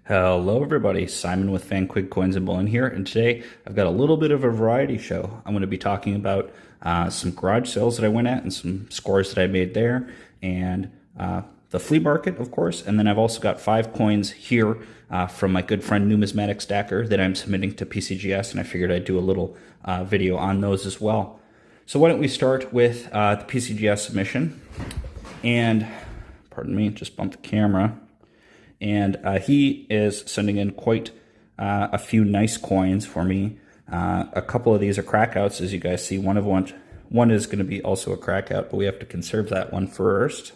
Hello everybody, Simon with Quigg Coins and Bullion here, and today I've got a little bit of a variety show. I'm going to be talking about some garage sales that I went at and some scores that I made there, and the flea market, of course, and then I've also got 5 coins here from my good friend Numismatic Stacker that I'm submitting to PCGS, and I figured I'd do a little video on those as well. So why don't we start with the PCGS submission, and pardon me, just bumped the camera. And he is sending in quite a few nice coins for me. A couple of these are crackouts, as you guys see. One is going to be also a crackout, but we have to conserve that one first.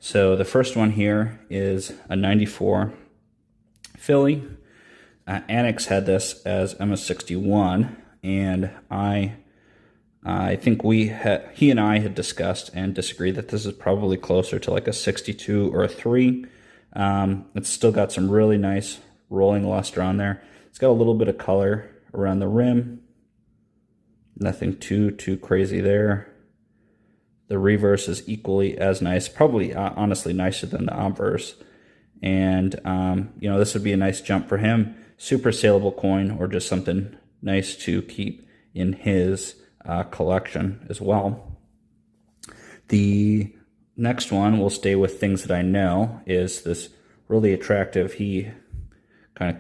So the first one here is a 94 Philly. Annex had this as MS61, and I think he and I had discussed and disagreed that this is probably closer to like a 62 or a 3. It's still got some really nice rolling luster on there. It's got a little bit of color around the rim. Nothing too crazy there. The reverse is equally as nice, probably honestly nicer than the obverse. And, you know, this would be a nice jump for him. Super saleable coin, or just something nice to keep in his collection as well. The next one, we'll stay with things that I know, is this really attractive, he kind of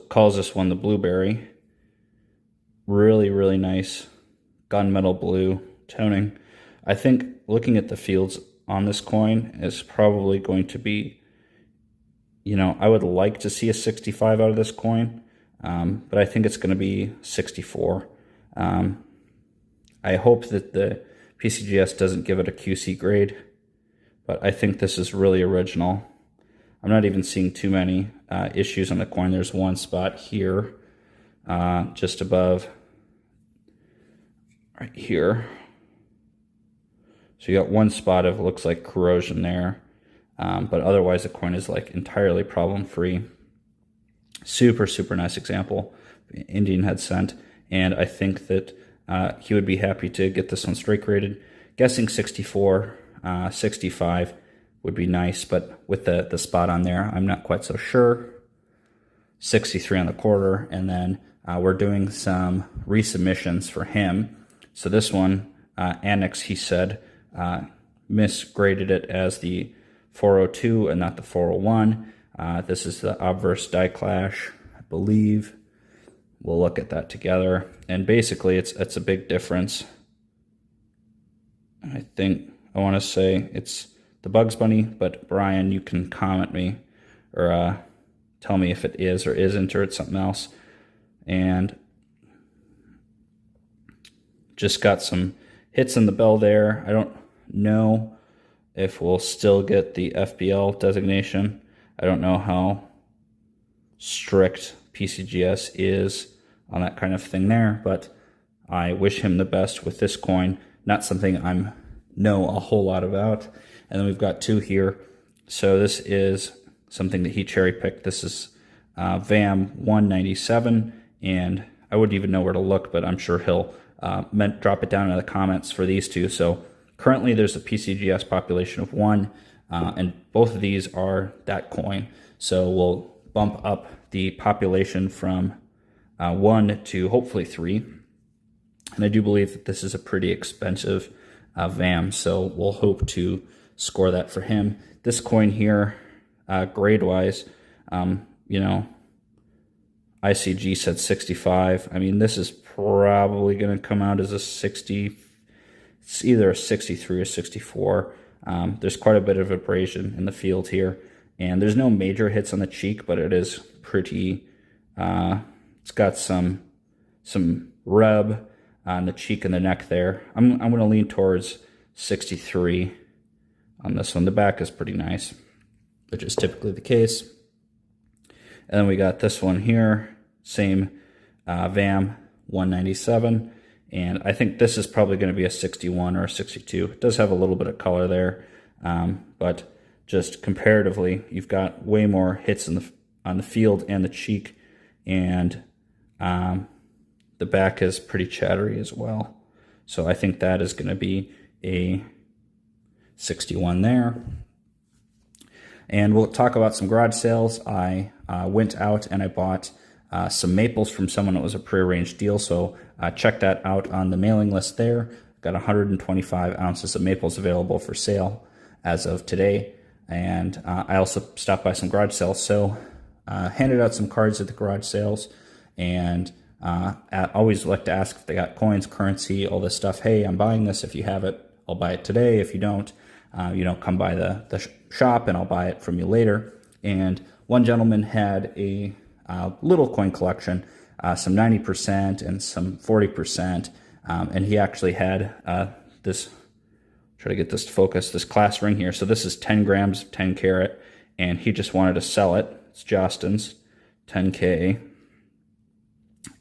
calls this one the blueberry. Really nice gunmetal blue toning. I think looking at the fields on this coin is probably going to be, you know, I would like to see a 65 out of this coin, but I think it's going to be 64. I hope that the PCGS doesn't give it a QC grade, but I think this is really original. I'm not even seeing too many issues on the coin. There's one spot here, just above, right here. So you got one spot of, looks like corrosion there, but otherwise the coin is like entirely problem-free. Super nice example Indian had sent, and I think that he would be happy to get this one straight graded. Guessing 64, 65 would be nice, but with the spot on there, I'm not quite so sure. 63 on the quarter, and then we're doing some resubmissions for him. So this one, Annex, he said, misgraded it as the 402 and not the 401. This is the obverse die clash, I believe. We'll look at that together, and basically it's a big difference. I think I want to say it's the Bugs Bunny, but Brian, you can comment me or tell me if it is or isn't, or it's something else. And just got some hits in the bell there. I don't know if we'll still get the FBL designation. I don't know how strict PCGS is on that kind of thing there, but I wish him the best with this coin. Not something I know a whole lot about. And then we've got 2 here. So this is something that he cherry picked. This is VAM 197, and I wouldn't even know where to look, but I'm sure he'll drop it down in the comments for these 2. So currently there's a PCGS population of 1, and both of these are that coin. So we'll bump up the population from 1 to hopefully 3. And I do believe that this is a pretty expensive VAM, so we'll hope to score that for him. This coin here, grade-wise, you know, ICG said 65. I mean, this is probably going to come out as a 60. It's either a 63 or 64. There's quite a bit of abrasion in the field here, and there's no major hits on the cheek, but it is pretty. It's got some rub on the cheek and the neck there. I'm going to lean towards 63 on this one. The back is pretty nice, which is typically the case. And then we got this one here, same VAM 197, and I think this is probably going to be a 61 or a 62. It does have a little bit of color there, but just comparatively, you've got way more hits on the field and the cheek, and the back is pretty chattery as well. So I think that is going to be a 61 there. And we'll talk about some garage sales. I went out and I bought some maples from someone. It was a prearranged deal, so check that out on the mailing list there. Got 125 ounces of maples available for sale as of today. And I also stopped by some garage sales, so handed out some cards at the garage sales, and I always like to ask if they got coins, currency, all this stuff. Hey, I'm buying this. If you have it, I'll buy it today. If you don't, come by the shop and I'll buy it from you later. And one gentleman had a little coin collection, some 90% and some 40%, and he actually had this, try to get this to focus, this class ring here. So this is 10 grams of 10 karat, and he just wanted to sell it. It's Justin's 10K,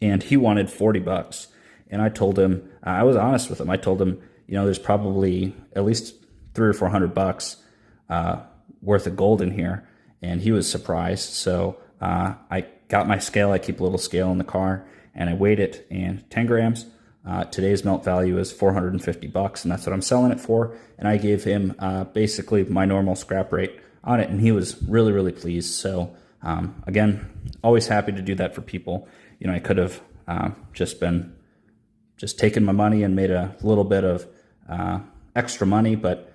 and he wanted $40. And I told him, I was honest with him. I told him, there's probably at least $300 or $400 worth of gold in here. And he was surprised. So I got my scale. I keep a little scale in the car, and I weighed it, and 10 grams. Today's melt value is $450, and that's what I'm selling it for. And I gave him basically my normal scrap rate on it, and he was really, really pleased. So again, always happy to do that for people. I could have just taken my money and made a little bit of extra money, but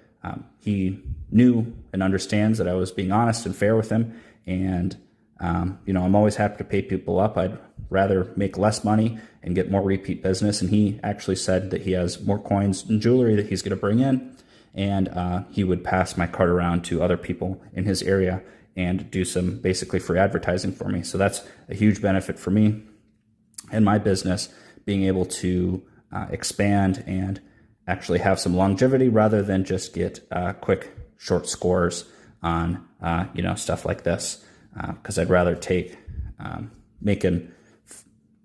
he knew and understands that I was being honest and fair with him. And I'm always happy to pay people up. I'd rather make less money and get more repeat business. And he actually said that he has more coins and jewelry that he's going to bring in, and he would pass my card around to other people in his area and do some basically free advertising for me. So that's a huge benefit for me and my business, being able to expand and actually have some longevity rather than just get quick short scores on stuff like this, because I'd rather take making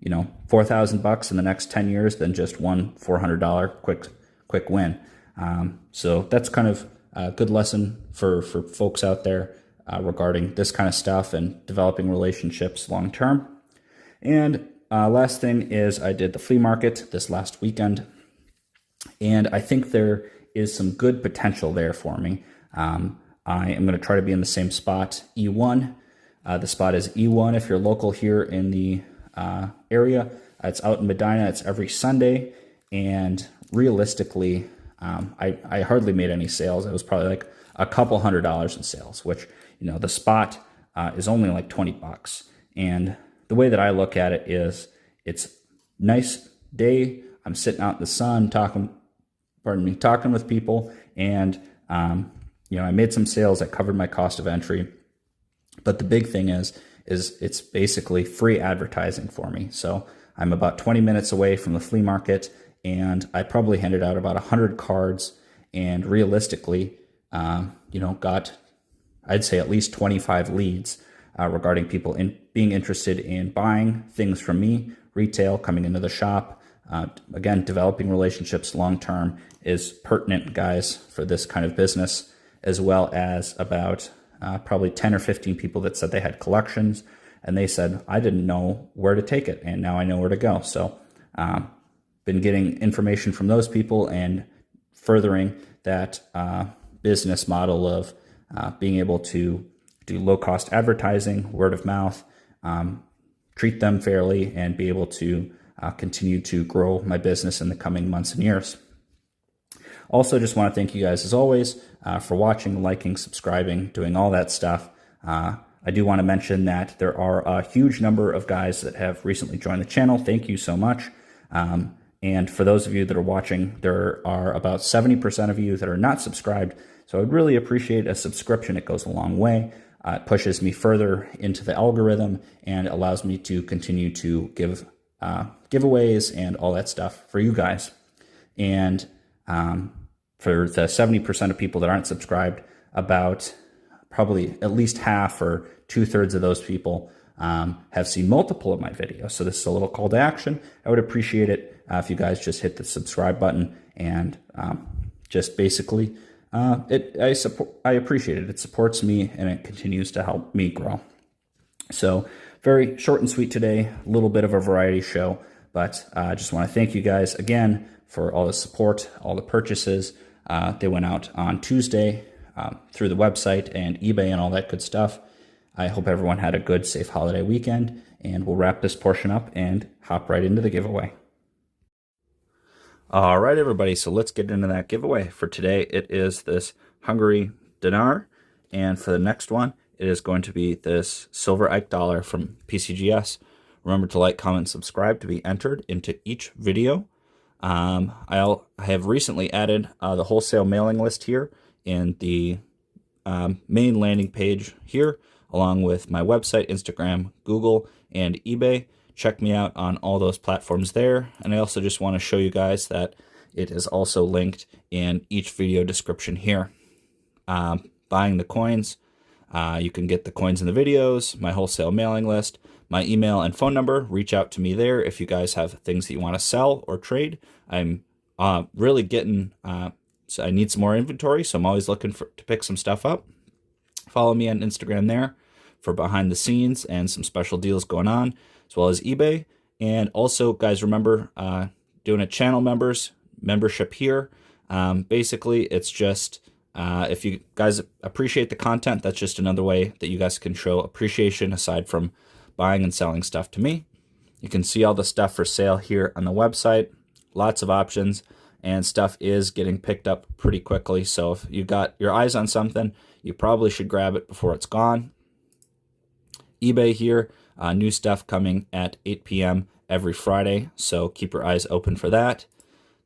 $4,000 in the next 10 years than just one $400 quick win. So that's kind of a good lesson for folks out there regarding this kind of stuff and developing relationships long term. And last thing is, I did the flea market this last weekend, and I think there is some good potential there for me. I am going to try to be in the same spot, E1. The spot is E1 if you're local here in the area. It's out in Medina. It's every Sunday, and realistically, I hardly made any sales. It was probably like a couple $100 in sales, which, the spot is only like $20. And the way that I look at it is, it's nice day. I'm sitting out in the sun talking with people, and I made some sales. I covered my cost of entry. But the big thing is it's basically free advertising for me. So I'm about 20 minutes away from the flea market, and I probably handed out about 100 cards, and realistically, got, I'd say, at least 25 leads regarding people being interested in buying things from me, retail, coming into the shop. Again, developing relationships long-term is pertinent, guys, for this kind of business, as well as about probably 10 or 15 people that said they had collections, and they said, I didn't know where to take it, and now I know where to go. So been getting information from those people and furthering that business model of being able to do low-cost advertising, word of mouth, treat them fairly, and be able to continue to grow my business in the coming months and years. Also, just want to thank you guys, as always, for watching, liking, subscribing, doing all that stuff. I do want to mention that there are a huge number of guys that have recently joined the channel. Thank you so much. And for those of you that are watching, there are about 70% of you that are not subscribed. So I'd really appreciate a subscription. It goes a long way. It pushes me further into the algorithm and allows me to continue to give giveaways and all that stuff for you guys. And for the 70% of people that aren't subscribed, about probably at least half or 2/3 of those people have seen multiple of my videos. So this is a little call to action. I would appreciate it if you guys just hit the subscribe button and just basically, I appreciate it. It supports me and it continues to help me grow. So very short and sweet today, a little bit of a variety show, but I just want to thank you guys again for all the support, all the purchases. They went out on Tuesday. through the website and eBay and all that good stuff. I hope everyone had a good, safe holiday weekend, and we'll wrap this portion up and hop right into the giveaway. All right, everybody, so let's get into that giveaway. For today, it is this Hungary dinar, and for the next one, it is going to be this silver Ike dollar from PCGS. Remember to like, comment, and subscribe to be entered into each video. I have recently added the wholesale mailing list here in the main landing page here, along with my website, Instagram, Google, and eBay. Check me out on all those platforms there. And I also just want to show you guys that it is also linked in each video description here. Buying the coins, you can get the coins in the videos, my wholesale mailing list, my email and phone number. Reach out to me there if you guys have things that you want to sell or trade. I'm really getting, so I need some more inventory, so I'm always looking to pick some stuff up. Follow me on Instagram there for behind the scenes and some special deals going on, as well as eBay. And also, guys, remember doing a channel membership here. Basically, it's just if you guys appreciate the content, that's just another way that you guys can show appreciation aside from buying and selling stuff to me. You can see all the stuff for sale here on the website. Lots of options, and stuff is getting picked up pretty quickly. So if you got your eyes on something, you probably should grab it before it's gone. eBay here, new stuff coming at 8 p.m. every Friday, so keep your eyes open for that.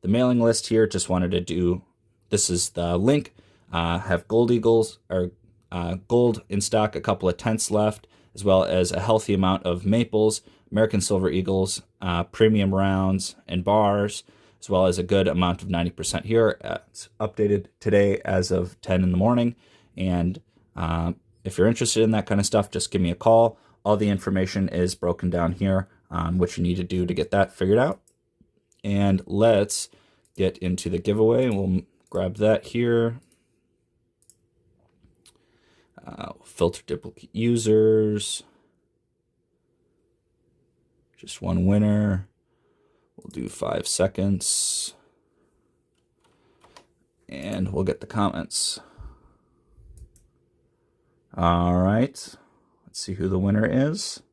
The mailing list here, just wanted to do, this is the link, have gold eagles, or gold in stock, a couple of tenths left, as well as a healthy amount of maples, American silver eagles, premium rounds, and bars, as well as a good amount of 90% here. It's updated today as of 10 in the morning, and if you're interested in that kind of stuff, just give me a call. All the information is broken down here on what you need to do to get that figured out. And let's get into the giveaway. We'll grab that here. Filter duplicate users. Just one winner. We'll do 5 seconds. And we'll get the comments. All right. Let's see who the winner is.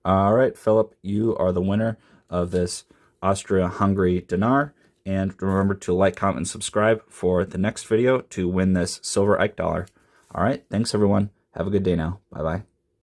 All right, Philip, you are the winner of this Austria-Hungary dinar. And remember to like, comment, and subscribe for the next video to win this silver Ike dollar. All right, thanks, everyone. Have a good day now. Bye-bye.